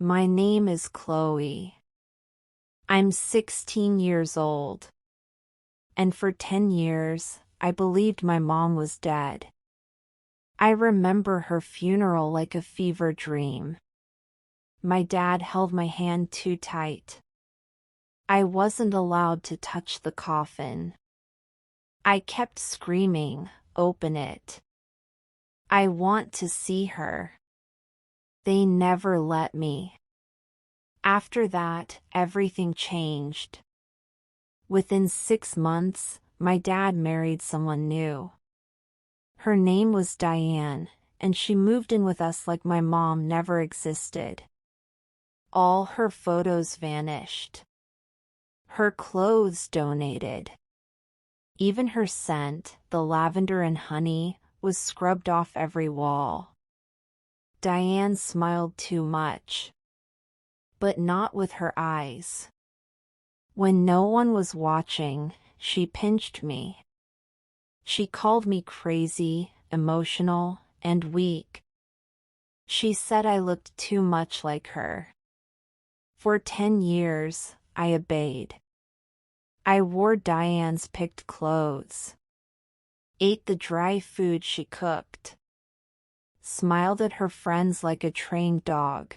My name is Chloe. I'm 16 years old. And for 10 years, I believed my mom was dead. I remember her funeral like a fever dream. My dad held my hand too tight. I wasn't allowed to touch the coffin. I kept screaming, "Open it. I want to see her." They never let me. After that, everything changed. Within 6 months, my dad married someone new. Her name was Diane, and she moved in with us like my mom never existed. All her photos vanished. Her clothes donated. Even her scent, the lavender and honey, was scrubbed off every wall. Diane smiled too much. But not with her eyes. When no one was watching, she pinched me. She called me crazy, emotional, and weak. She said I looked too much like her. For 10 years, I obeyed. I wore Diane's picked clothes, ate the dry food she cooked, smiled at her friends like a trained dog.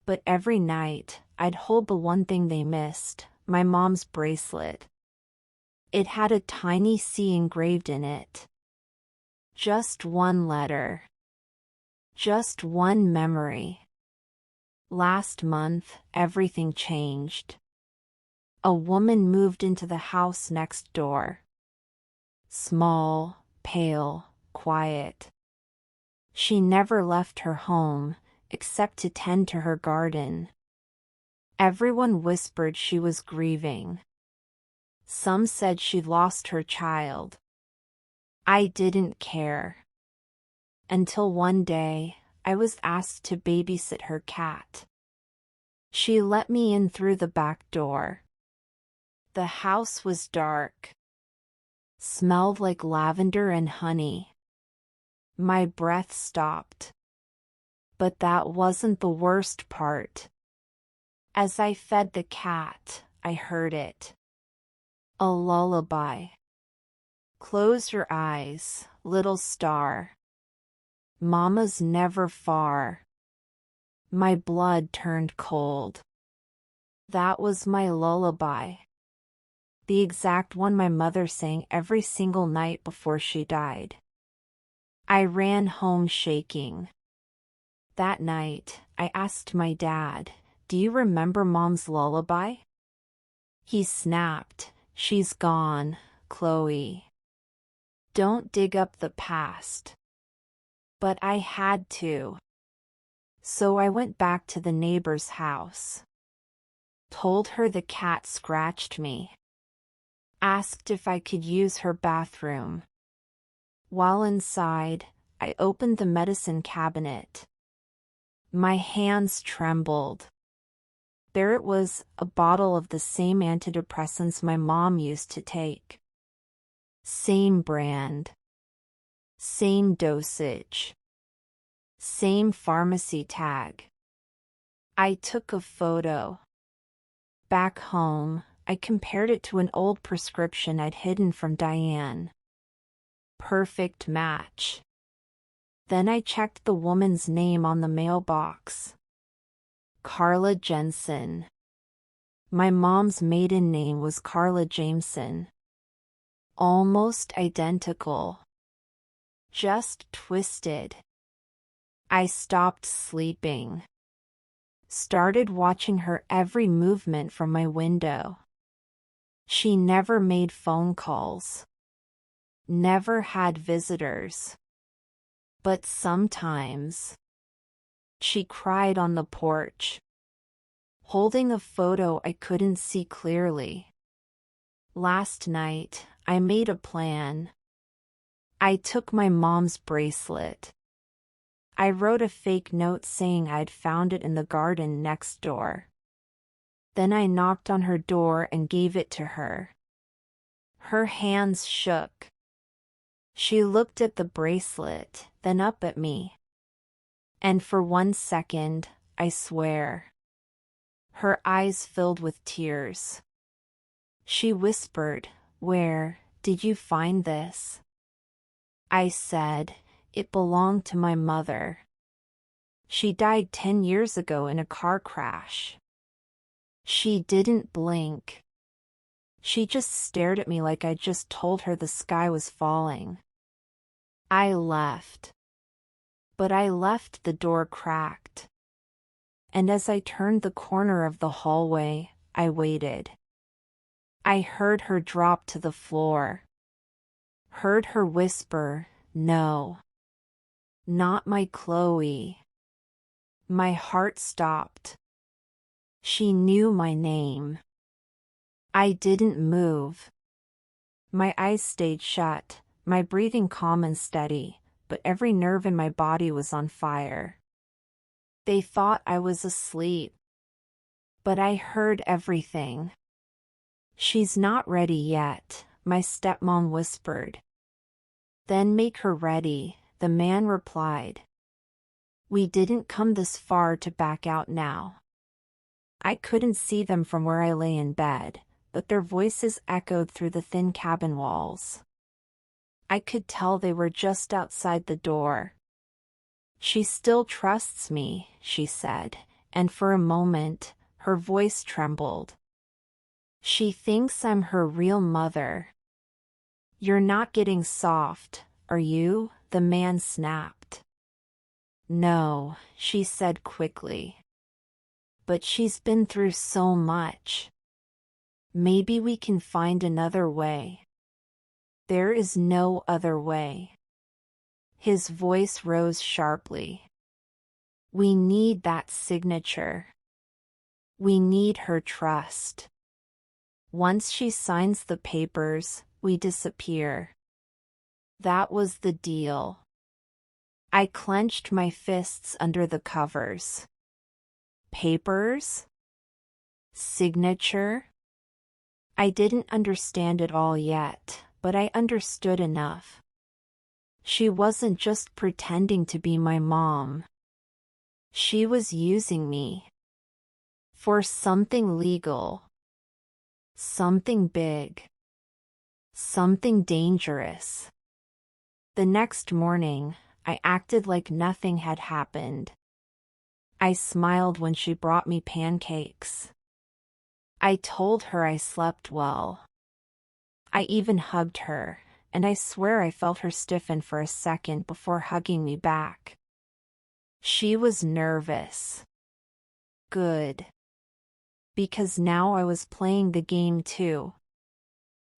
But every night, I'd hold the one thing they missed, my mom's bracelet. It had a tiny C engraved in it. Just one letter. Just one memory. Last month, everything changed. A woman moved into the house next door. Small, pale, quiet. She never left her home, except to tend to her garden. Everyone whispered she was grieving. Some said she'd lost her child. I didn't care. Until one day, I was asked to babysit her cat. She let me in through the back door. The house was dark. Smelled like lavender and honey. My breath stopped. But that wasn't the worst part. As I fed the cat, I heard it. A lullaby. Close your eyes, little star. Mama's never far. My blood turned cold. That was my lullaby. The exact one my mother sang every single night before she died. I ran home shaking. That night, I asked my dad, "Do you remember Mom's lullaby?" He snapped, "She's gone, Chloe. Don't dig up the past." But I had to. So I went back to the neighbor's house. Told her the cat scratched me. Asked if I could use her bathroom. While inside, I opened the medicine cabinet. My hands trembled. There it was, a bottle of the same antidepressants my mom used to take. Same brand. Same dosage. Same pharmacy tag. I took a photo. Back home, I compared it to an old prescription I'd hidden from Diane. Perfect match. Then I checked the woman's name on the mailbox. Carla Jensen. My mom's maiden name was Carla Jameson. Almost identical. Just twisted. I stopped sleeping. Started watching her every movement from my window. She never made phone calls. Never had visitors. But sometimes, she cried on the porch, holding a photo I couldn't see clearly. Last night, I made a plan. I took my mom's bracelet. I wrote a fake note saying I'd found it in the garden next door. Then I knocked on her door and gave it to her. Her hands shook. She looked at the bracelet, then up at me. And for 1 second, I swear. Her eyes filled with tears. She whispered, "Where did you find this?" I said, "It belonged to my mother. She died 10 years ago in a car crash." She didn't blink. She just stared at me like I just told her the sky was falling. I left. But I left the door cracked. And as I turned the corner of the hallway, I waited. I heard her drop to the floor. Heard her whisper, "No. Not my Chloe." My heart stopped. She knew my name. I didn't move. My eyes stayed shut, my breathing calm and steady, but every nerve in my body was on fire. They thought I was asleep. But I heard everything. "She's not ready yet," my stepmom whispered. "Then make her ready," the man replied. We didn't come this far to back out now. I couldn't see them from where I lay in bed, but their voices echoed through the thin cabin walls. I could tell they were just outside the door. "She still trusts me," she said, and for a moment, her voice trembled. "She thinks I'm her real mother." "You're not getting soft, are you?" the man snapped. "No," she said quickly. "But she's been through so much. Maybe we can find another way." "There is no other way." His voice rose sharply. "We need that signature. We need her trust. Once she signs the papers, we disappear." That was the deal. I clenched my fists under the covers. Papers? Signature? I didn't understand it all yet, but I understood enough. She wasn't just pretending to be my mom. She was using me. For something legal. Something big. Something dangerous. The next morning, I acted like nothing had happened. I smiled when she brought me pancakes. I told her I slept well. I even hugged her, and I swear I felt her stiffen for a second before hugging me back. She was nervous. Good. Because now I was playing the game too.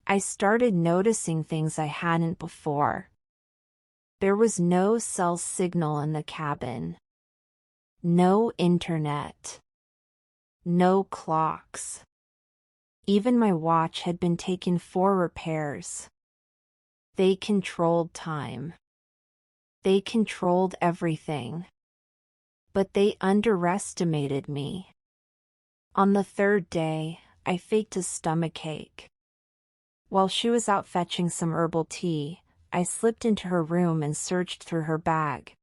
I started noticing things I hadn't before. There was no cell signal in the cabin. No internet. No clocks. Even my watch had been taken for repairs. They controlled time. They controlled everything. But they underestimated me. On the third day, I faked a stomachache. While she was out fetching some herbal tea, I slipped into her room and searched through her bag.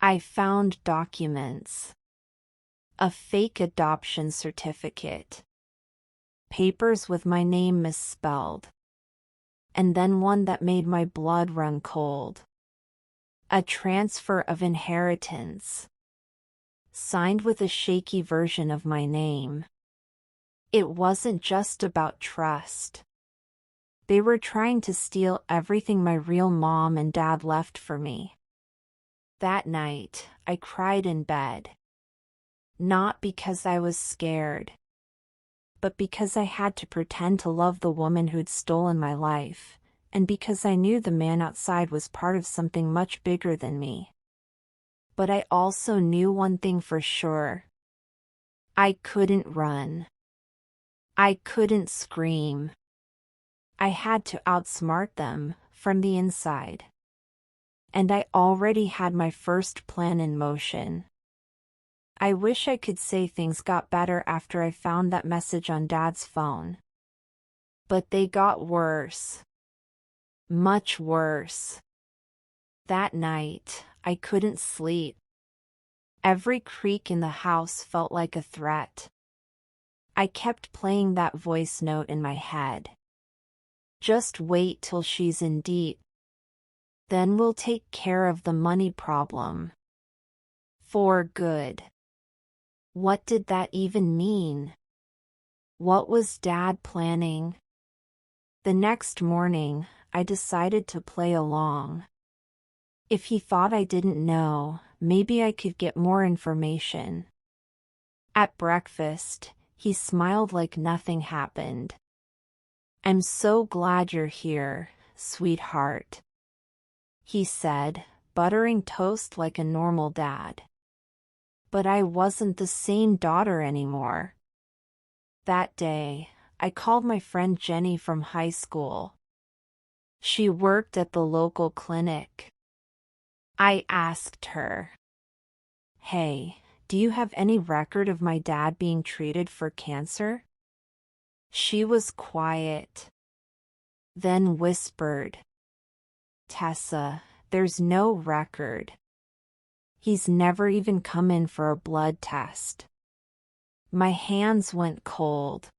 I found documents. A fake adoption certificate. Papers with my name misspelled. And then one that made my blood run cold. A transfer of inheritance. Signed with a shaky version of my name. It wasn't just about trust. They were trying to steal everything my real mom and dad left for me. That night, I cried in bed. Not because I was scared, but because I had to pretend to love the woman who'd stolen my life, and because I knew the man outside was part of something much bigger than me. But I also knew one thing for sure. I couldn't run. I couldn't scream. I had to outsmart them, from the inside. And I already had my first plan in motion. I wish I could say things got better after I found that message on Dad's phone. But they got worse. Much worse. That night, I couldn't sleep. Every creak in the house felt like a threat. I kept playing that voice note in my head. Just wait till she's in deep. Then we'll take care of the money problem. For good. What did that even mean? What was Dad planning? The next morning, I decided to play along. If he thought I didn't know, maybe I could get more information. At breakfast, he smiled like nothing happened. "I'm so glad you're here, sweetheart," he said, buttering toast like a normal dad. But I wasn't the same daughter anymore. That day, I called my friend Jenny from high school. She worked at the local clinic. I asked her, "Hey, do you have any record of my dad being treated for cancer?" She was quiet, then whispered, "Tessa, there's no record. He's never even come in for a blood test." My hands went cold.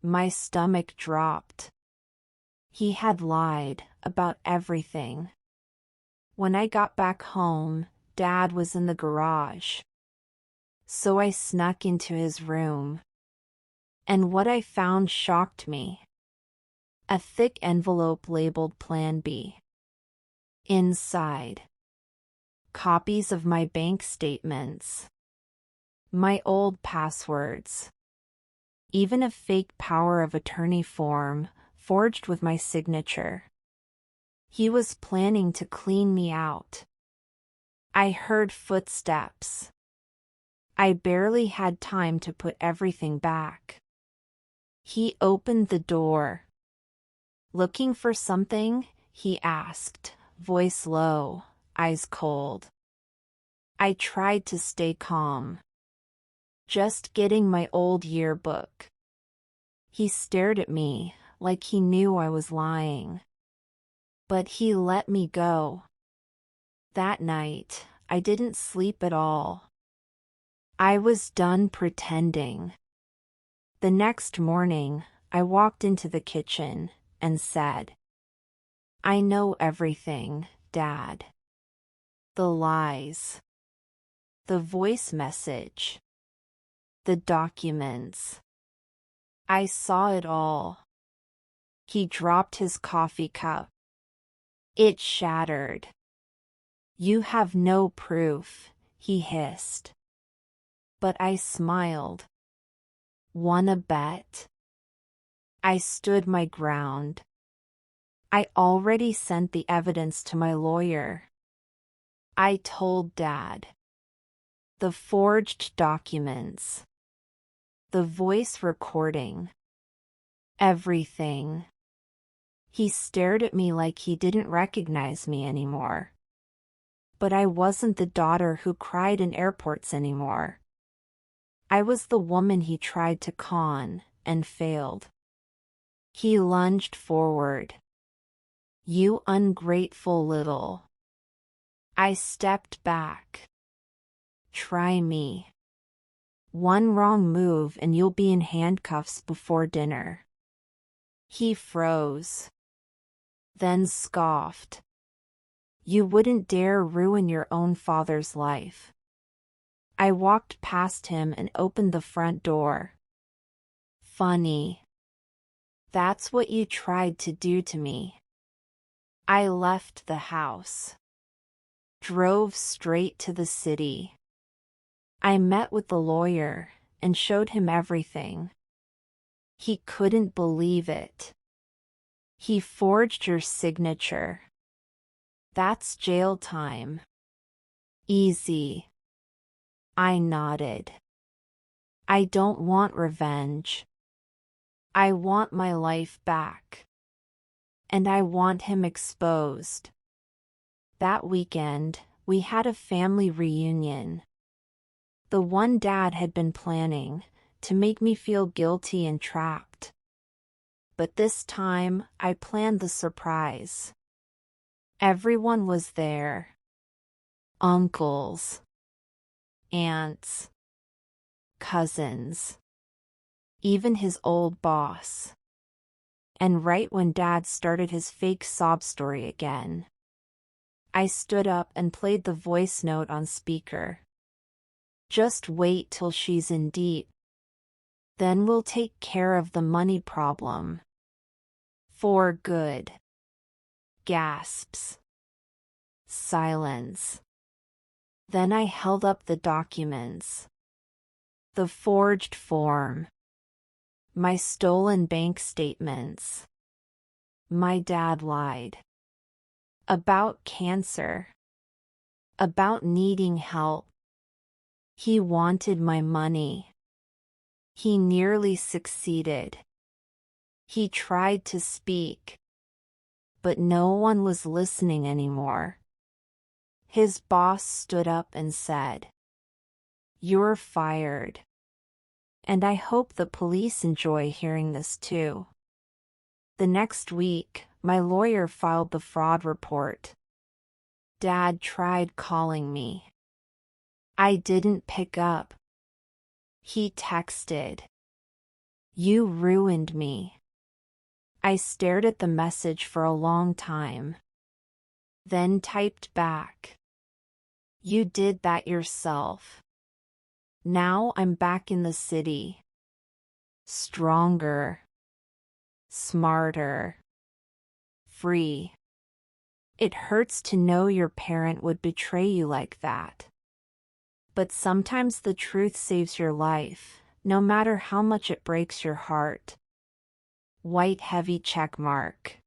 My stomach dropped. He had lied about everything. When I got back home, Dad was in the garage. So I snuck into his room. And what I found shocked me. A thick envelope labeled Plan B. Inside, copies of my bank statements, my old passwords, even a fake power of attorney form forged with my signature. He was planning to clean me out. I heard footsteps. I barely had time to put everything back. He opened the door. "Looking for something?" he asked, voice low, eyes cold. I tried to stay calm. "Just getting my old yearbook." He stared at me like he knew I was lying. But he let me go. That night, I didn't sleep at all. I was done pretending. The next morning, I walked into the kitchen and said, "I know everything, Dad. The lies. The voice message. The documents. I saw it all." He dropped his coffee cup. It shattered. "You have no proof," he hissed. But I smiled. "Wanna bet?" I stood my ground. I already sent the evidence to my lawyer. I told Dad. The forged documents. The voice recording. Everything. He stared at me like he didn't recognize me anymore. But I wasn't the daughter who cried in airports anymore. I was the woman he tried to con and failed. He lunged forward. "You ungrateful little." I stepped back. "Try me. One wrong move and you'll be in handcuffs before dinner." He froze. Then scoffed. "You wouldn't dare ruin your own father's life." I walked past him and opened the front door. "Funny. That's what you tried to do to me." I left the house. Drove straight to the city. I met with the lawyer and showed him everything. He couldn't believe it. "He forged your signature. That's jail time." "Easy." I nodded. "I don't want revenge. I want my life back. And I want him exposed." That weekend, we had a family reunion. The one Dad had been planning, to make me feel guilty and trapped. But this time, I planned the surprise. Everyone was there. Uncles. aunts, cousins, even his old boss. And right when Dad started his fake sob story again, I stood up and played the voice note on speaker. Just wait till she's in deep. Then we'll take care of the money problem. For good. Gasps. Silence. Then I held up the documents. The forged form. My stolen bank statements. My dad lied. About cancer. About needing help. He wanted my money. He nearly succeeded. He tried to speak. But no one was listening anymore. His boss stood up and said, "You're fired." And I hope the police enjoy hearing this too. The next week, my lawyer filed the fraud report. Dad tried calling me. I didn't pick up. He texted, "You ruined me." I stared at the message for a long time. Then typed back, "You did that yourself." Now I'm back in the city. Stronger. Smarter. Free. It hurts to know your parent would betray you like that. But sometimes the truth saves your life, no matter how much it breaks your heart. White heavy check mark.